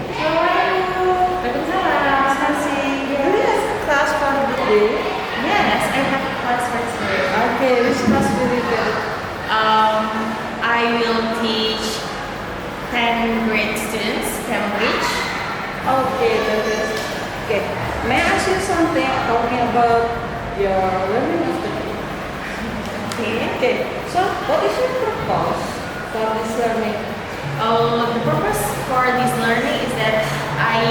Halo. Waalaikumsalam. Masih. Do you have class for the day? Yes, I have a class for today. Okay, which class will you get? I will teach 10 grade students Cambridge. Okay, that is. Okay. May I ask you something talking about your learning of the day? Okay. Okay. So, what is your purpose for this learning? The purpose for this learning is that I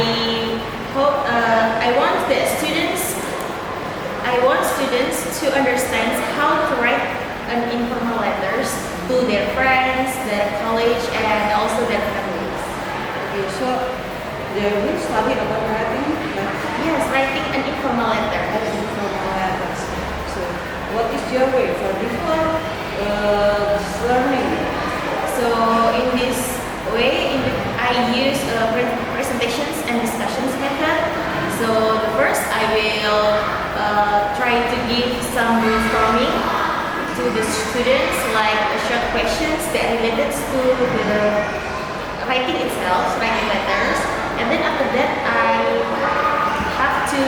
want students to understand how to write an informal letters to their friends, their college, and also their families. Okay, so they will study about writing, like Yes, writing an informal letter. informal letters. So, what is your way for this one? This learning. So in this way, I use presentations and discussions method. So the first, I will try to give some brainstorming to the students, like short questions that related to the writing itself, writing letters. And then after that, I have to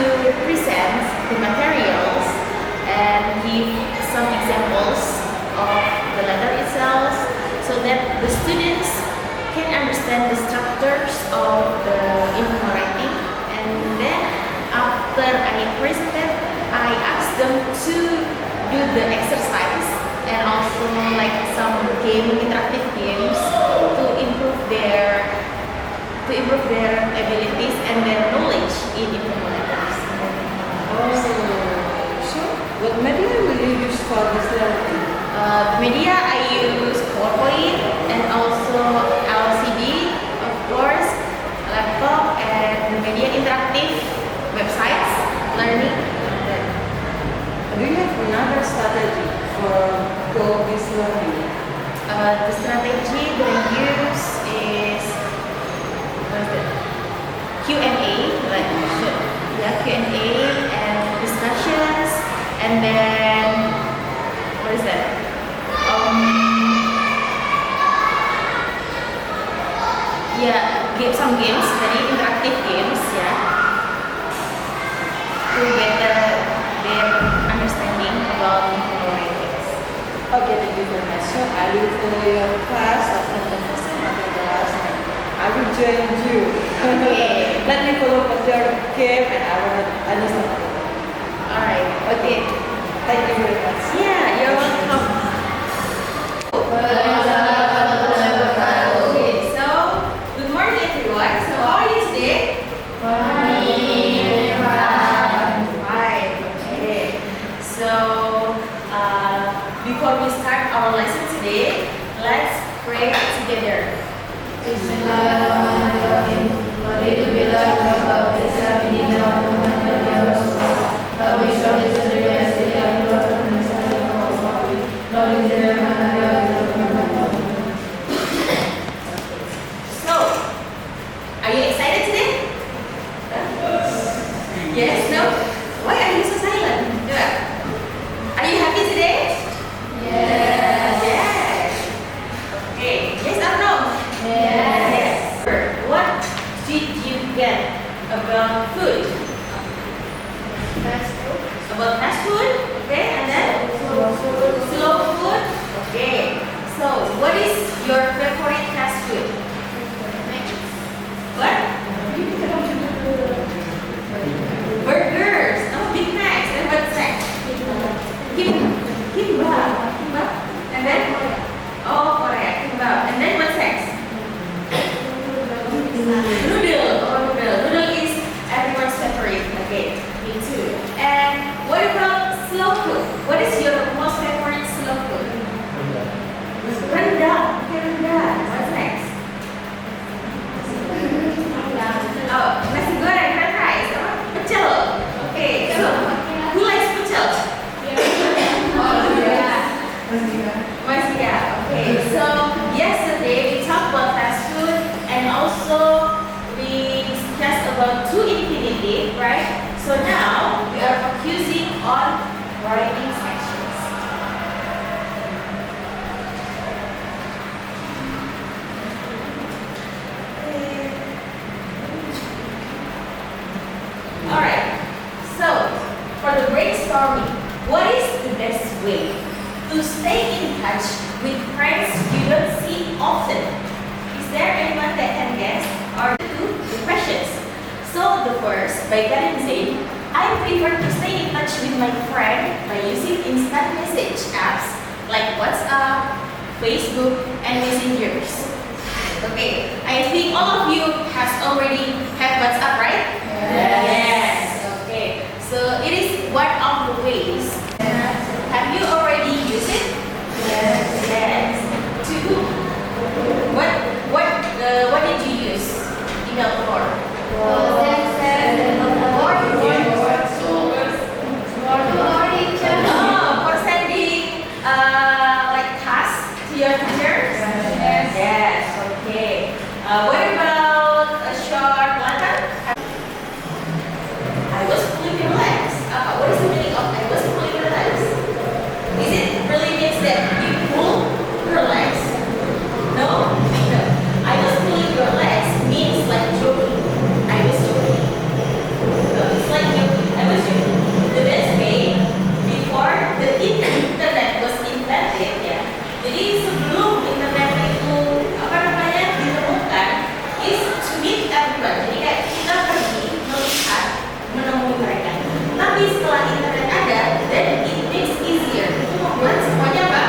present the materials and give some examples of the letter itself, so that the students can understand the structures of the informal writing. And then after I present it, I ask them to do the exercise and also like some interactive games to improve their abilities and their knowledge in informal letters. Oh, so what media will you use for this learning? Media I use PowerPoint and also LCD, of course, laptop, and media interactive websites, learning. Do you have another strategy for this learning? The strategy that I use is what is it? Q&A, like Q&A and discussions, and then what is that? Some games, very interactive games, yeah, to better their understanding about informal writings. Okay, thank you very much. So I will follow your class after the first and after the last, and I will join you. Okay. Let me follow what your game and I will understand. Alright, okay. Thank you very much. Yeah, you're welcome. Okay, so good morning everyone. So how are you today? Right. Okay. So before we start our lesson today, let's pray together. So, are you excited today? Yes? No? Why are you so silent? Coba. Are you happy today? Yes. Okay. Yes or no? Yes. What did you get about food? About fast food? Okay, and then? Slow food? Okay. So, what is your favorite fast food? What? Burgers. Oh, Big Macs. And what's next? Kimbap. Kimbap. And then? Oh, correct. Kimbap. And then what's next? Noodle. Oh, noodle. Noodle is everyone's favorite. Okay, me too. And what about slow food? What is your most favorite slow food? Rendang. Okay, rendang. What's next? Oh, nasi goreng, fried rice. Oh, pecel. Okay, so who likes pecel? Masih ya. Okay, so yesterday we talked about fast food and also we discussed about to infinity, right? So now we are focusing on writing sections. brainstorming. What is the best way to stay in touch with friends you don't see often? Is there anyone that can guess or do the questions? So the first, by Karen Zain, I prefer to stay in touch with my friend by using instant message apps like WhatsApp, Facebook, and Messengers. Okay, I think all of you has already have WhatsApp, right? Yes. Okay, so it is one of the ways. Have you already used it? Yes. Two. What did you use email for? For sending like tasks to your teachers? Yes, okay. What about a short letter? I was fully relaxed. What is the meaning of I was fully relaxed? Is it really means that you full relaxed? No? No. I was fully relaxed means like joking. I was joking. No, it's like joking. I was joking. The best way before the internet was invented, ya. Jadi sebelum internet itu apa namanya ditemukan, is to meet everyone. Jadi kayak kita pergi melihat, menemui mereka. Tapi setelah internet ada, then it makes easier. Itu membuat semuanya apa?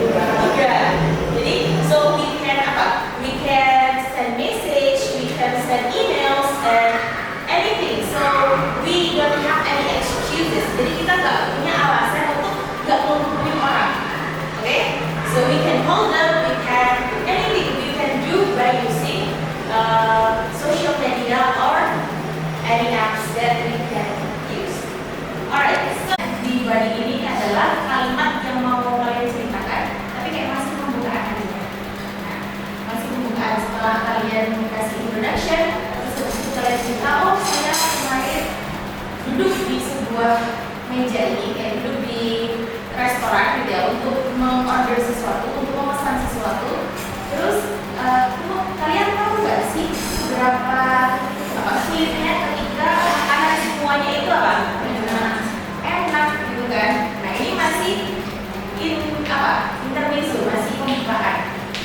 Mudah. Jadi so we can apa? We can send message, we can send emails and anything. So we don't have any excuses. Jadi kita nggak punya alasan untuk nggak menghubungi orang. Okay? So we can call them, we can anything we can do by using social media or any apps that we can use. Alright, so di body ini adalah kalimat yang mau kalian ceritakan, tapi kayak masih pembukaan aja. Nah, masih pembukaan setelah kalian kasih introduction, terus habis itu kalian cerita, oh saya kemarin duduk di sebuah meja ini, kayak duduk di restoran gitu ya, untuk mengorder sesuatu, untuk memesan sesuatu. Terus kalian tahu nggak sih berapa sulitnya ketika makanan semuanya itu apa? Enak gitu kan? Nah ini masih intermezzo, masih pembukaan.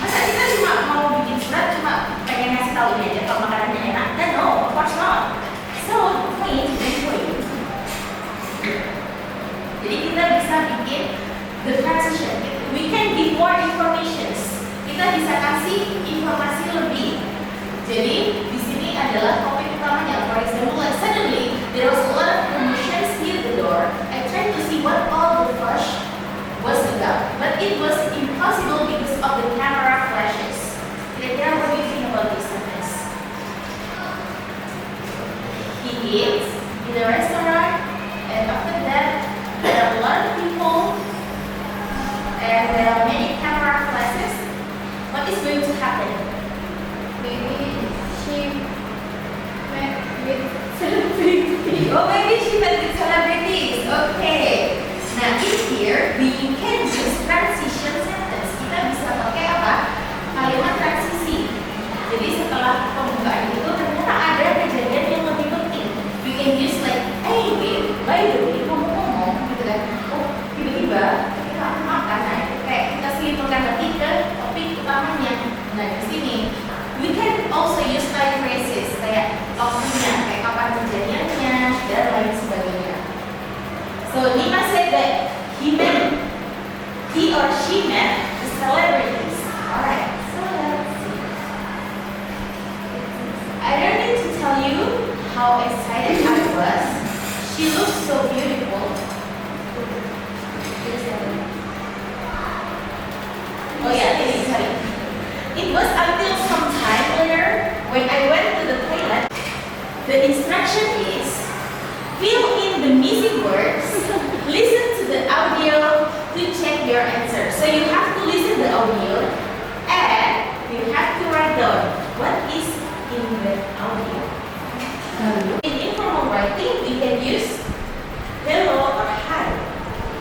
Masa kita cuma mau bikin surat cuma pengen ngasih tahu ini aja kalau makanannya enak? Dan no, of course not. So the point is jadi kita bisa bikin the transition. We can give more information. Kita bisa kasih informasi lebih. Jadi di sini adalah topik utamanya. For example, like suddenly there was a lot of commotions near the door. I tried to see what all the fuss was about, but it was impossible because of the camera flashes. Kira-kira what do you think about this sentence? He eats in the restaurant, and after that there are a lot of people and there are many camera flashes. What is going to happen? Maybe she met with celebrities. Oh, maybe she met with celebrities. Okay. Nah, in here we can use transition sentence. Kita bisa pakai apa? Kalimat transisi. Jadi setelah pembukaan itu ternyata ada kejadian yang lebih penting. We can use like, hey babe, by the way, ngomong-ngomong gitu kan. Oh, tiba-tiba kita makan, nah kayak kita selipkan lagi ke topik utamanya. Nah, di sini we can also use time phrases kayak waktunya, kayak kapan kejadiannya dan lain sebagainya. So Nima said that he or she met the celebrities. Alright, so let's see. I don't need to tell you how excited I was. She looks so beautiful. Oh yeah, this is sorry. It was until some time later when I went to the toilet. The instruction is fill in the missing words, listen to the audio to check your answer. So you have to listen the audio and you have to write down what is in the audio. In informal writing, we can use hello or hi.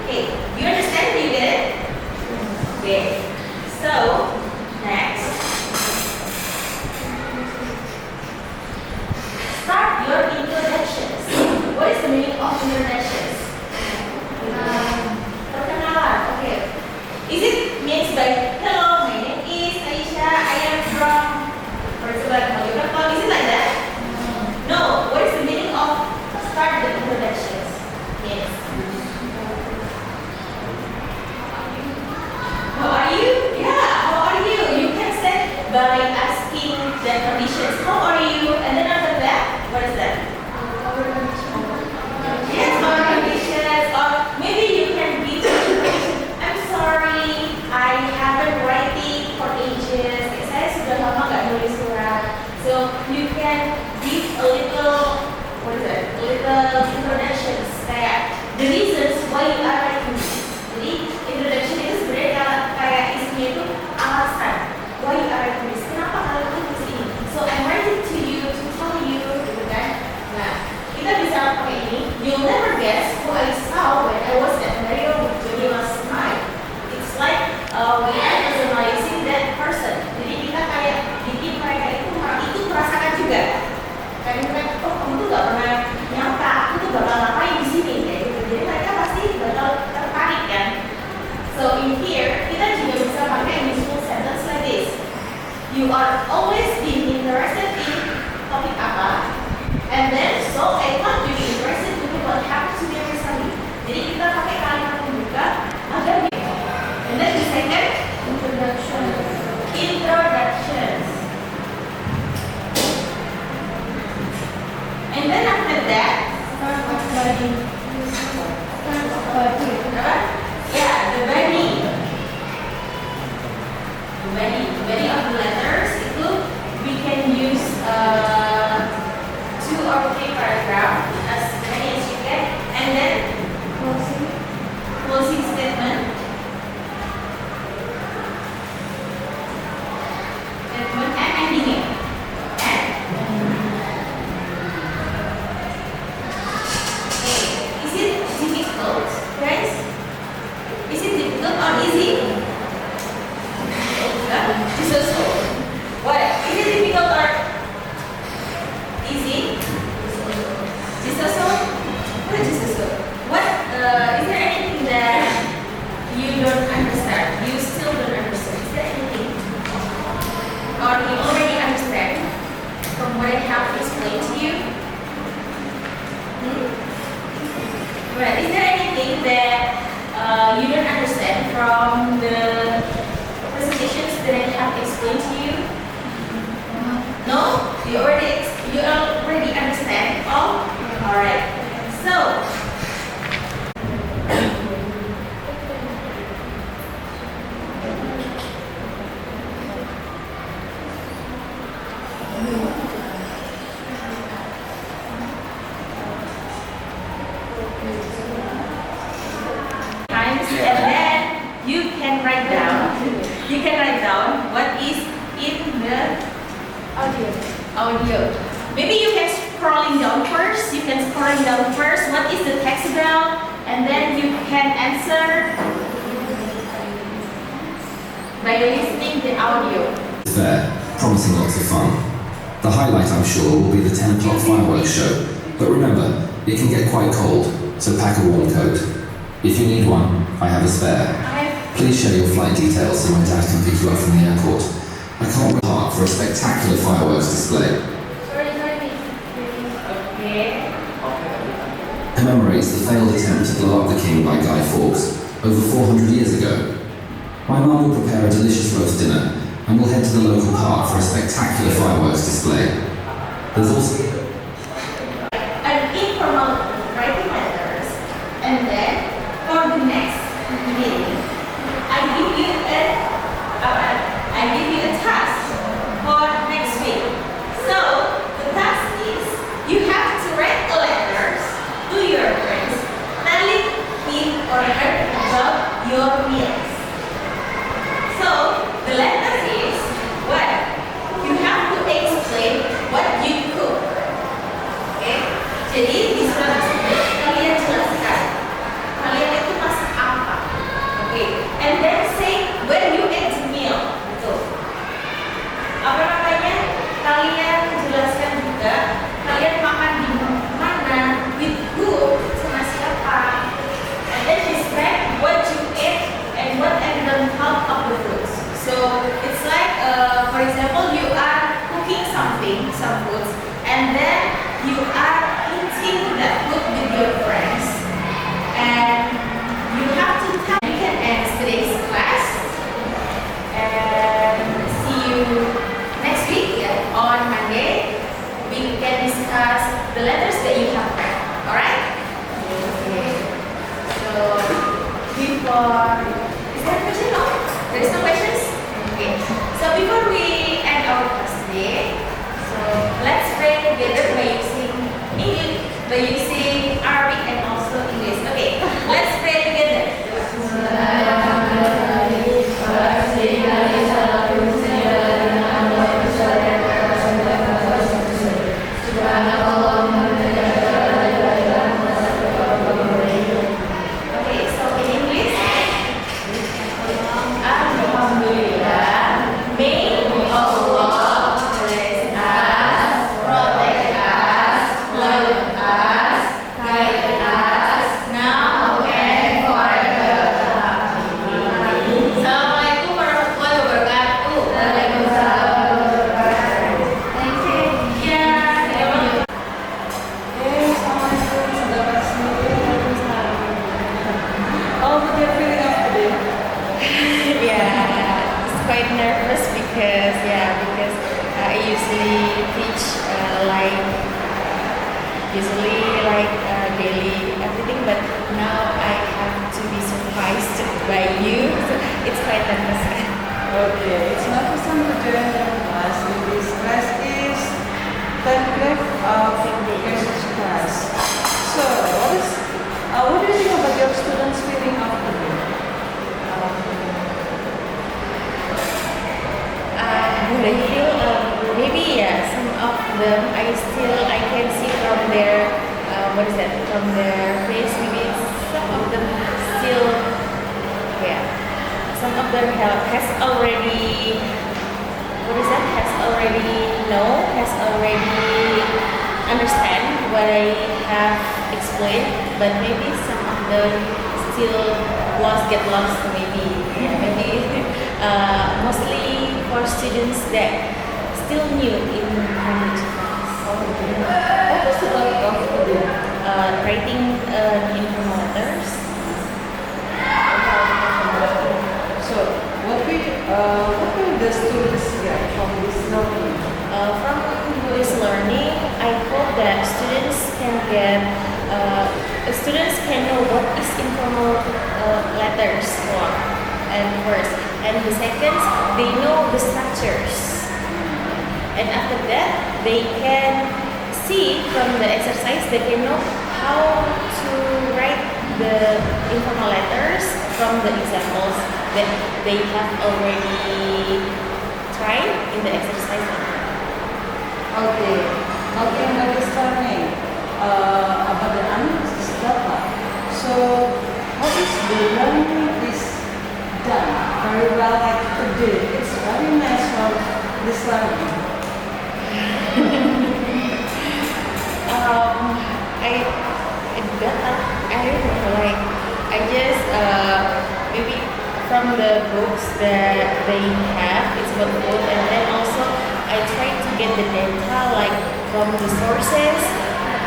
Okay, you understand? You get it? Okay. So next, start your introductions. What is the meaning of introductions? What is that? Yes, our conditions. Or maybe you can give information. I'm sorry, I haven't writing for ages. Saya sudah lama nggak nulis surat. So you can give a little, what is it? A little introductions kayak the reasons why you are writing this. Jadi introduction itu sebenarnya kayak isinya itu alasan why you are writing this. Kenapa kalian tulis ini? So I'm writing to you to tell you, gitu kan? Nah, kita bisa pakai ini. You'll never guess who I saw when I was at Mario Journey last night. It's like we are personalizing that person. Jadi kita kayak bikin mereka itu merasakan juga. Kayak mereka, oh kamu tuh gak pernah nyangka aku tuh bakal ngapain di sini kayak gitu. Jadi mereka pasti bakal tertarik kan. So in here kita juga bisa pakai useful sentence like this. You are always being interested in topik apa, and then so I thought you be interested in what happened to me recently. Jadi kita pakai kalimat pembuka agar and then the second introductions. And then after that, yeah, the body of the letters itu we can use 2 or 3 paragraph as many as you can, and then closing statement and ending it. Is it difficult, guys? Is it difficult or easy? So. What? Is it difficult or easy? So. What is so? What? Is there anything that you don't understand? You still don't understand? Is there anything? Or you already understand from what I have explained to you? Right. Is there anything that you don't understand from the presentations that I have explained to you? No? You already understand all? Alright. So times, and then you can write down what is in the audio. Maybe you can scrolling down first. What is the text about? And then you can answer by listening the audio. Fair, promising lots of fun. The highlight, I'm sure, will be the 10 o'clock fireworks show. But remember, it can get quite cold, so pack a warm coat. If you need one, I have a spare. Please share your flight details so my dad can pick you up from the airport. I can't wait hard for a spectacular fireworks display. Okay. Commemorates the failed attempt to blow up the king by Guy Fawkes over 400 years ago. My mum will prepare a delicious roast dinner and we'll head to the local park for a spectacular fireworks display. There's also An informal writing letters, and then for the next meeting, I give you a task for next week. So the task is you have to write a letters to your friends telling in order about your meals. So the letter is what? You have to explain what you cook. Okay? Jadi di surat tersebut kalian jelaskan kalian itu masak apa. Okay? And then say when you eat the meal. Betul. Apa namanya? Kalian jelaskan juga kalian makan di mana, with who, sama siapa. And then describe what you ate and what are the half of the foods. So it's like, for example, you are cooking some foods, and then you are eating that food with your friends, and you have to tell. You can end today's class, and see you next week on Monday. We can discuss is there a question? No? There is no questions? Okay. So before we end our class today, so let's pray together by using English, by using Arabic and also English. Okay, let's pray together. Okay, so in English, Alhamdulillah, may Allah bless us, protect us, love us, guide us, now and forever. Assalamualaikum warahmatullahi wabarakatuh. Thank you. Ya, Assalamualaikum, saudara semua. How would you feeling after this? yeah, it's quite nervous because I usually teach daily everything, but now I have to be surprised by you, so it's quite nervous. Okay, it's not the time to join the class. This class is 10th grade English class. So, what do you think about your students feeling after this? I feel maybe some of them I can see from their from their face, maybe some of them still some of them has already understand what I have explained, but maybe some of them still get lost maybe mostly for students that still new in language class. What was the topic of today? Writing informal letters. So, what will the students get from this learning? From this learning, I hope that students can know what is informal letters for, and first, and the second, they know the structures, and after that, they can see from the exercise, they can know how to write the informal letters from the examples that they have already tried in the exercise. Okay, understanding about the analysis data. So, how is the learning is done? Very well, like today. It's very nice for this learning. I don't know, I just maybe from the books that they have, it's about food, and then also I try to get the data from the sources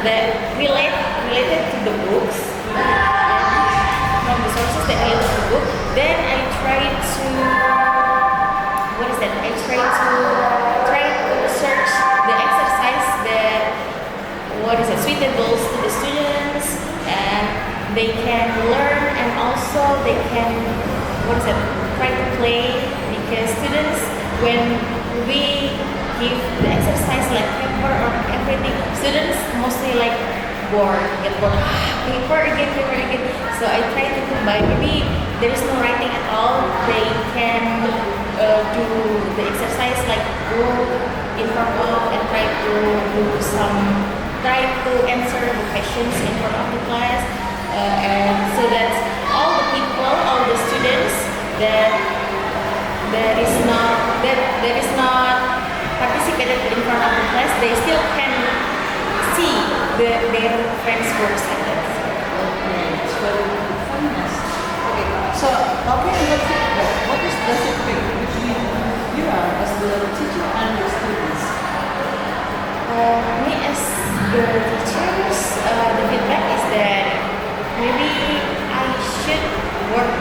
that related to the books, and from the sources that related to the book. Then I try to search the exercise that suitable to the students, and they can learn, and also they can try to play, because students, when we give the exercise like paper or everything, students mostly get bored, paper again. So I try to combine, maybe there is no writing at all, they can do the exercise go informal and try to answer the questions in front of the class, and so that all the students that is not participated in front of the class, they still can see their friends' works like that. Okay, it's very nice. Okay, so talking about feedback, what is the feedback between you as the teacher and the students? Me as the teachers, the feedback is that maybe I should work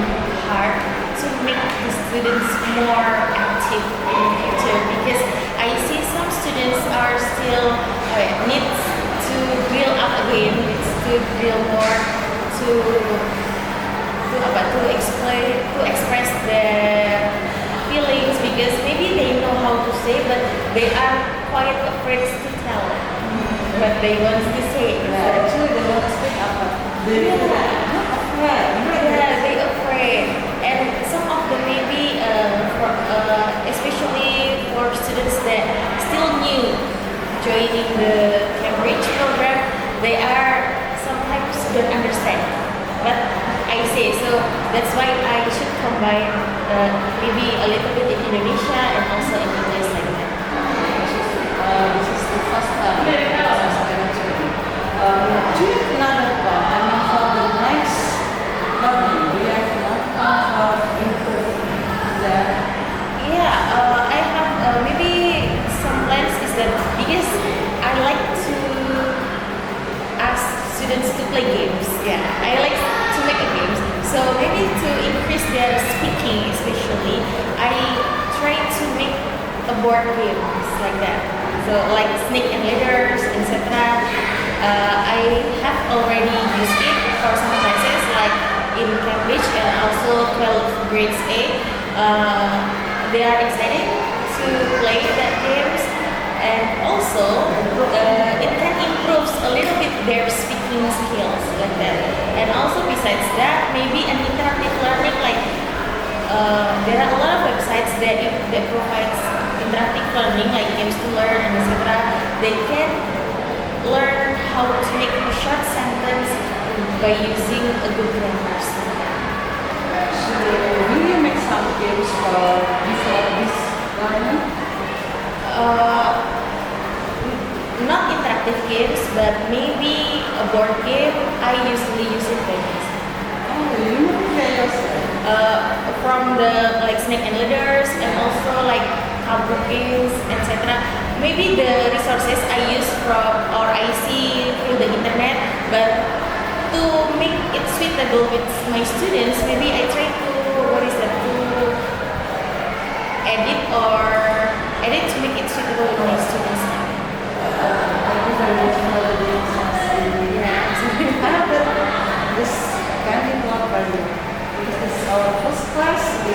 hard to make the students more active in the future, because I see some students are still needs to drill up again, needs to drill more to to explain, to express their feelings, because maybe they know how to say, but they are quite afraid to tell what they want to say. Yeah, actually they want to speak up, but they Yeah. not afraid. Yeah, they afraid, and some of them maybe, especially for students that still new joining the Cambridge program, they are sometimes don't understand what I say. So that's why I should combine maybe a little bit in Indonesia and also in English like that. This is the first time I was graduating. Do you have another plan? I mean, for the next learning, do you have another plan for improve that? Yeah, I have maybe some plans is that because I like to ask students to play games. Yeah, I like to make a games. So maybe to increase their speaking, especially, I try to make a board games like that. So like snake and ladders, etc. I have already used it for some classes like in Cambridge and also 12 grades A. They are excited to play that games, and also it can improve a little bit their speaking skills like that. And also besides that, maybe an interactive learning like there are a lot of websites that provides interactive learning like games to learn and etc. They can learn how to make a short sentence by using a good grammar. So, will you make some games for before this learning? Not interactive games, but maybe a board game. I usually use it by myself. Oh, you know by yourself. From the like snake and ladders and also like card games, etc. Maybe the resources I use from or I see through the internet, but to make it suitable with my students, maybe I try to edit to make it suitable with my students. Thank you very much for the demonstration. Yeah. I hope that this can be not very because this is our first class. We